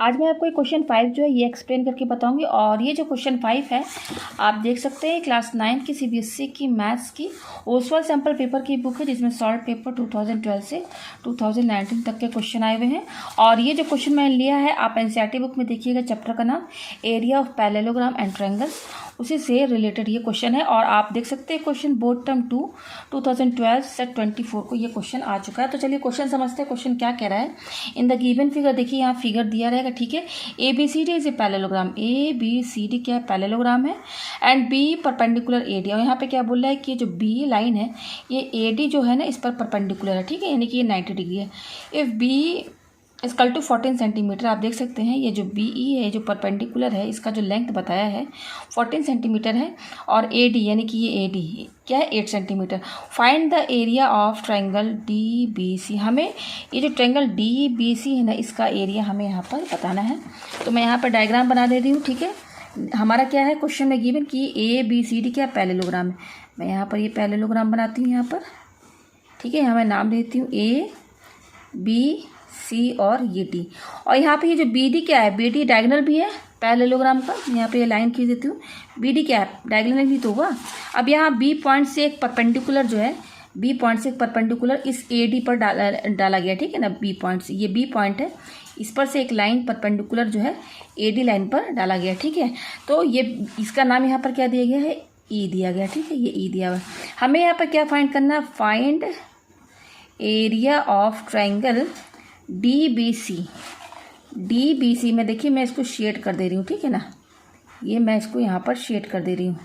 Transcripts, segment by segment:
आज मैं आपको क्वेश्चन 5 जो है ये एक्सप्लेन करके बताऊंगी। और ये जो क्वेश्चन 5 है आप देख सकते हैं क्लास 9 की सीबीएसई की मैथ्स की ओसवाल सैम्पल पेपर की बुक है, जिसमें सॉल्व पेपर 2012 से 2019 तक के क्वेश्चन आए हुए हैं। और ये जो क्वेश्चन मैंने लिया है आप एनसीईआरटी बुक में देखिएगा, चैप्टर का नाम area of parallelogram and triangles, उसी से रिलेटेड ये क्वेश्चन है। और आप देख सकते हैं क्वेश्चन बोर्ड टर्म 2 2012 से 24 को ये क्वेश्चन आ चुका है। तो चलिए क्वेश्चन समझते हैं। क्वेश्चन क्या कह रहा है, इन द गिवन फिगर, देखिए यहाँ फिगर दिया रहेगा, ठीक है। A B C D is a parallelogram, A B C D क्या है, पैरेललोग्राम है। And B perpendicular A D, और यहाँ पे क्या बोल रहा है कि जो बी लाइन है ये ए डी जो है ना इस पर परपेंडिकुलर है, ठीक है, यानी कि ये 90 डिग्री है। If B equal to 14 centimetre, आप देख सकते हैं ये जो बी ई है जो परपेंडिकुलर है इसका जो लेंथ बताया है 14 सेंटीमीटर है, और ए डी यानी कि ये ए डी क्या है 8 centimetre. Find the area of triangle D B C, हमें ये जो ट्रायंगल डी बी सी है ना इसका एरिया हमें यहाँ पर बताना है। तो मैं यहाँ पर डायग्राम बना दे रही हूँ, ठीक है। हमारा क्या है क्वेश्चन में गिवन कि ए बी सी डी क्या पैरेललोग्राम है। मैं यहाँ पर ये पैरेललोग्राम बनाती हूँ यहाँ पर, ठीक है। यहाँ मैं नाम देती हूँ ए बी सी और ये डी। और यहाँ पे ये जो बी डी क्या है, बी डी डायगोनल भी है पैरेललोग्राम का, यहाँ पे ये लाइन खींच देती हूँ। बी डी क्या है, डायगोनल भी तो हुआ। अब यहाँ बी पॉइंट से एक परपेंडिकुलर जो है, बी पॉइंट से एक परपेंडिकुलर इस ए डी पर डाला गया, ठीक है ना। बी पॉइंट से, ये बी पॉइंट है, इस पर से एक लाइन परपेंडिकुलर जो है ए डी लाइन पर डाला गया, ठीक है। तो ये इसका नाम यहाँ पर क्या दिया गया है, ई दिया गया, ठीक है, ये ई दिया हुआ है। हमें यहाँ पर क्या फाइंड करना है, find area of triangle D B C में, देखिए मैं इसको शेड कर दे रही हूँ, ठीक है ना। ये मैं इसको यहाँ पर शेड कर दे रही हूँ।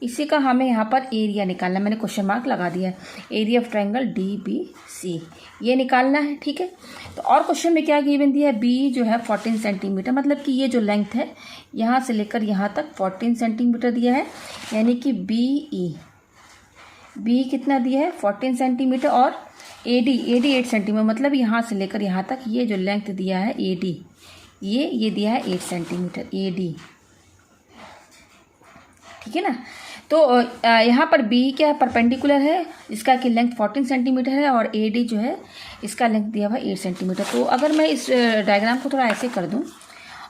इसी का हमें यहाँ पर एरिया निकालना है, मैंने क्वेश्चन मार्क लगा दिया है। Area of triangle D B C ये निकालना है, ठीक है। तो और क्वेश्चन में क्या गिवन दिया है, बी जो है 14 सेंटीमीटर, मतलब कि ये जो लेंथ है यहाँ से लेकर यहाँ तक 14 सेंटीमीटर दिया है, यानी कि बी कितना दिया है 14 सेंटीमीटर, और ए डी 8 सेंटीमीटर, मतलब यहाँ से लेकर यहाँ तक ये जो लेंथ दिया है ए डी ये दिया है 8 सेंटीमीटर ए डी, ठीक है ना। तो यहाँ पर बी क्या परपेंडिकुलर है, इसका की लेंथ 14 सेंटीमीटर है, और ए डी जो है इसका लेंथ दिया हुआ 8 सेंटीमीटर। तो अगर मैं इस डायग्राम को थोड़ा ऐसे कर दूँ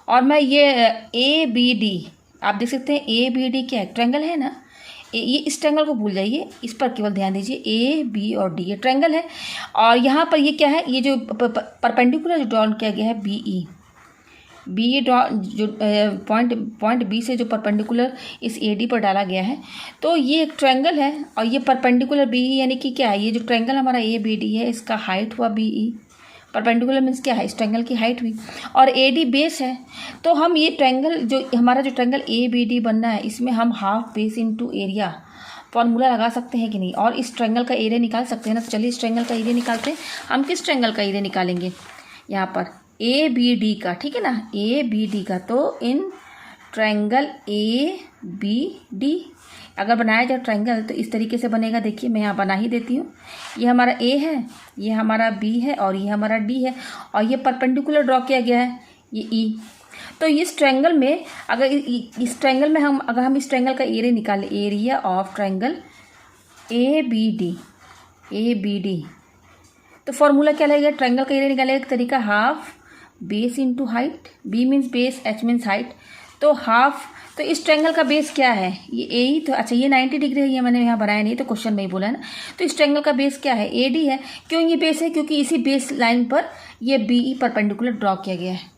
और मैं ये ए बी डी, आप देख सकते हैं ए बी डी क्या है, ट्रायंगल है ना। ये इस ट्रायंगल को भूल जाइए, इस पर केवल ध्यान दीजिए, ए बी और डी ये ट्रायंगल है। और यहाँ पर ये क्या है, ये जो परपेंडिकुलर जो ड्रॉ किया गया है बी ड्रॉ जो पॉइंट बी से जो परपेंडिकुलर इस ए डी पर डाला गया है, तो ये एक ट्रायंगल है। और ये परपेंडिकुलर बी यानी कि क्या है, ये जो ट्रायंगल हमारा ए बी डी है इसका हाइट हुआ बी ई, परपेंडिकुलर मीन्स क्या है, इस ट्रायंगल की हाइट हुई, और ए डी बेस है। तो हम ये ट्रायंगल जो हमारा जो ट्रायंगल ए बी डी बनना है इसमें हम half base into area formula लगा सकते हैं कि नहीं, और इस ट्रायंगल का एरिया निकाल सकते हैं ना। तो चलिए इस ट्रायंगल का एरिया निकालते हैं। हम किस ट्रायंगल का एरिया निकालेंगे, यहाँ पर ए बी डी का, ठीक है ना, ए बी डी का। तो in triangle A B D अगर बनाया जाए ट्रायंगल तो इस तरीके से बनेगा। देखिए मैं यहाँ बना ही देती हूँ। ये हमारा ए है, ये हमारा बी है, और ये हमारा डी है, और ये परपेंडिकुलर ड्रॉ किया गया है ये ई। तो इस ट्रायंगल में अगर इस ट्रायंगल में हम इस ट्रायंगल का एरिया निकालें, area of triangle A B D, तो फॉर्मूला क्या लगेगा, ट्रायंगल का एरिया निकालेगा एक तरीका, half base into height, B means base, H means height, तो हाफ। तो इस ट्रायंगल का बेस क्या है, ये ए ही तो, अच्छा ये 90 डिग्री है, ये मैंने यहाँ बनाया नहीं तो क्वेश्चन में ही बोला ना। तो इस ट्रायंगल का बेस क्या है, ए डी है। क्यों ये बेस है, क्योंकि इसी बेस लाइन पर ये बी ई परपेंडिकुलर ड्रॉ किया गया है।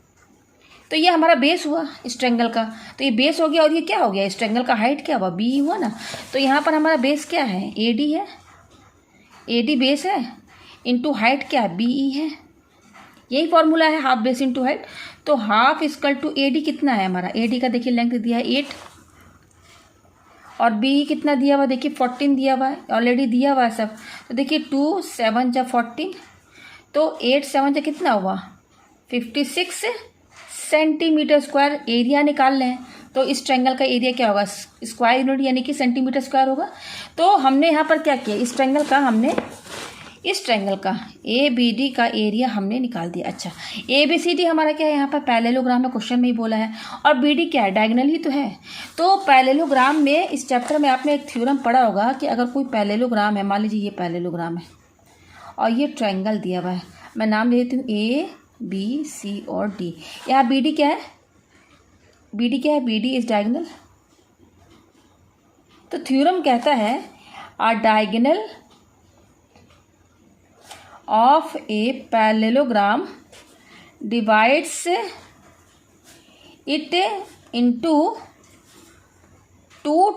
तो ये हमारा बेस हुआ इस ट्रायंगल का, तो ये बेस हो गया। और ये क्या हो गया, इस ट्रायंगल का हाइट क्या हुआ, बी हुआ ना। तो यहाँ पर हमारा बेस क्या है, ए डी है, ए डी बेस है, इंटू हाइट क्या है, बी ई है। यही फॉर्मूला है, हाफ बेस इंटू हाइट। तो half equal to A D कितना है हमारा, ए डी का देखिए लेंथ दिया है 8, और बी कितना दिया हुआ, देखिए 14 दिया हुआ है, ऑलरेडी दिया हुआ है सब। तो देखिए 2 7 जा 14, तो 8 7 जा कितना हुआ 56 सेंटीमीटर स्क्वायर एरिया निकाल लें। तो इस ट्रायंगल का एरिया क्या होगा, स्क्वायर यूनिट यानी कि सेंटीमीटर स्क्वायर होगा। तो हमने यहाँ पर क्या किया, इस ट्रायंगल का ए बी डी का एरिया हमने निकाल दिया। अच्छा ए बी सी डी हमारा क्या है, यहाँ पर पैरेललोग्राम में क्वेश्चन में ही बोला है, और बी डी क्या है, डायगोनल ही तो है। तो पैरेललोग्राम में इस चैप्टर में आपने एक थ्योरम पढ़ा होगा कि अगर कोई पैरेललोग्राम है, मान लीजिए ये पैरेललोग्राम है और ये ट्रायंगल दिया हुआ है, मैं नाम ले देती हूँ ए बी, सी और डी। यहाँ बी डी क्या है? बी डी क्या है? B D is diagonal. तो थ्योरम कहता है a diagonal of a parallelogram divides it into two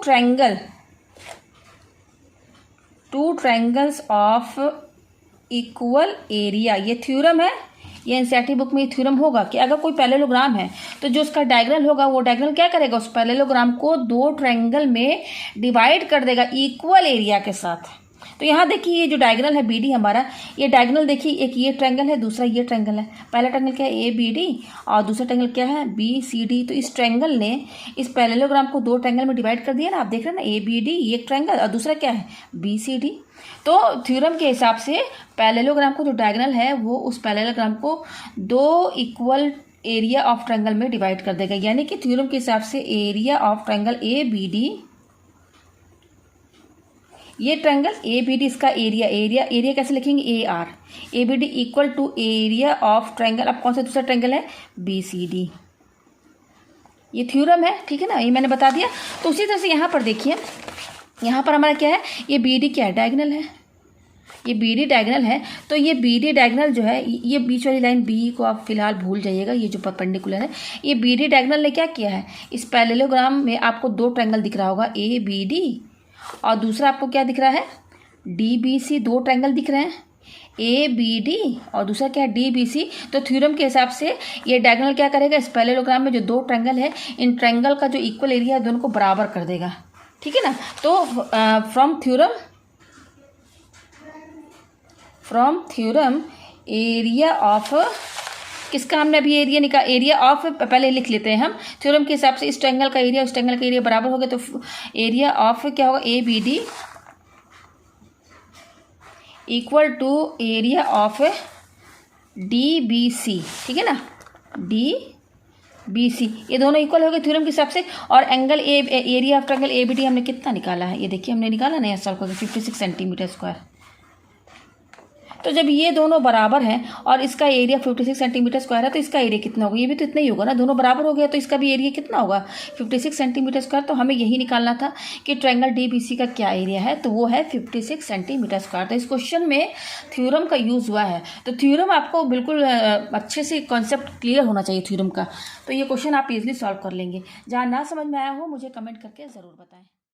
triangles of equal area. ये थ्योरम है, ये एनसीईआरटी बुक में ये थ्योरम होगा कि अगर कोई पैरेललोग्राम है तो जो उसका डायगोनल होगा वो डायगोनल क्या करेगा? उस पैरेललोग्राम को दो ट्रायंगल में डिवाइड कर देगा इक्वल एरिया के साथ। तो यहाँ देखिए ये जो डायगोनल है बी डी हमारा, ये डायगोनल देखिए, एक ये ट्रायंगल है, दूसरा ये ट्रायंगल है। पहला ट्रायंगल क्या है? ए बी डी, और दूसरा ट्रायंगल क्या है? B C D. तो इस ट्रायंगल ने इस पैरेललोग्राम को दो ट्रायंगल में डिवाइड कर दिया ना, आप देख रहे हैं ना, ए बी डी एक ट्रायंगल और दूसरा क्या है? B C D. तो थ्योरम के हिसाब से पैरेललोग्राम को जो डायगोनल है वो उस पैरेललोग्राम को दो इक्वल एरिया ऑफ ट्रायंगल में डिवाइड कर देगा। यानी कि थ्योरम के हिसाब से area of triangle A B D, ये ट्रायंगल ए बी डी, इसका एरिया कैसे लिखेंगे? A R. A B D equal to area of triangle, अब कौन सा दूसरा ट्रायंगल है? B C D. ये थ्योरम है, ठीक है ना, ये मैंने बता दिया। तो उसी तरह से यहाँ पर देखिए, यहाँ पर हमारा क्या है? ये बी डी क्या है? डायगोनल है। ये बी डी डायगोनल है। तो ये बी डी डायगोनल जो है, ये बीच वाली लाइन बी को आप फिलहाल भूल जाइएगा, ये जो परपेंडिकुलर है, ये बी डी डायगोनल ने क्या किया है? इस पैरेललोग्राम में आपको दो ट्रायंगल दिख रहा होगा, ए बी डी, और दूसरा आपको क्या दिख रहा है? D B C. दो ट्रायंगल दिख रहे हैं, ए बी डी और दूसरा क्या है? D B C. तो थ्योरम के हिसाब से ये डायगोनल क्या करेगा? इस पैरेललोग्राम में जो दो ट्रायंगल है, इन ट्रायंगल का जो इक्वल एरिया है दोनों को बराबर कर देगा, ठीक है ना। तो फ्रॉम थ्योरम एरिया ऑफ, किसका हमने अभी एरिया ऑफ पहले लिख लेते हैं हम। थ्योरम के हिसाब से इस ट्रायंगल का एरिया उस ट्रायंगल का एरिया बराबर हो गया, तो एरिया ऑफ क्या होगा? A B D equal to area of D B C, ठीक है ना, डी बी सी। ये दोनों इक्वल हो गए थ्योरम के हिसाब से। और angle area of triangle A B D हमने कितना निकाला है? ये देखिए हमने निकाला नया सॉल्व करके 56 सेंटीमीटर स्क्वायर। तो जब ये दोनों बराबर हैं और इसका एरिया 56 सेंटीमीटर स्क्वायर है, तो इसका एरिया कितना होगा? ये भी तो इतना ही होगा ना, दोनों बराबर हो गया, तो इसका भी एरिया कितना होगा? 56 सेंटीमीटर स्क्वायर। तो हमें यही निकालना था कि ट्रायंगल डी बी सी का क्या एरिया है, तो वो है 56 सेंटीमीटर स्क्वायर। तो इस क्वेश्चन में थ्योरम का यूज़ हुआ है। तो थ्योरम आपको बिल्कुल अच्छे से कॉन्सेप्ट क्लियर होना चाहिए थ्योरम का। तो ये क्वेश्चन आप इजीली सॉल्व कर लेंगे। जहाँ ना समझ में आया हो मुझे कमेंट करके ज़रूर बताएं।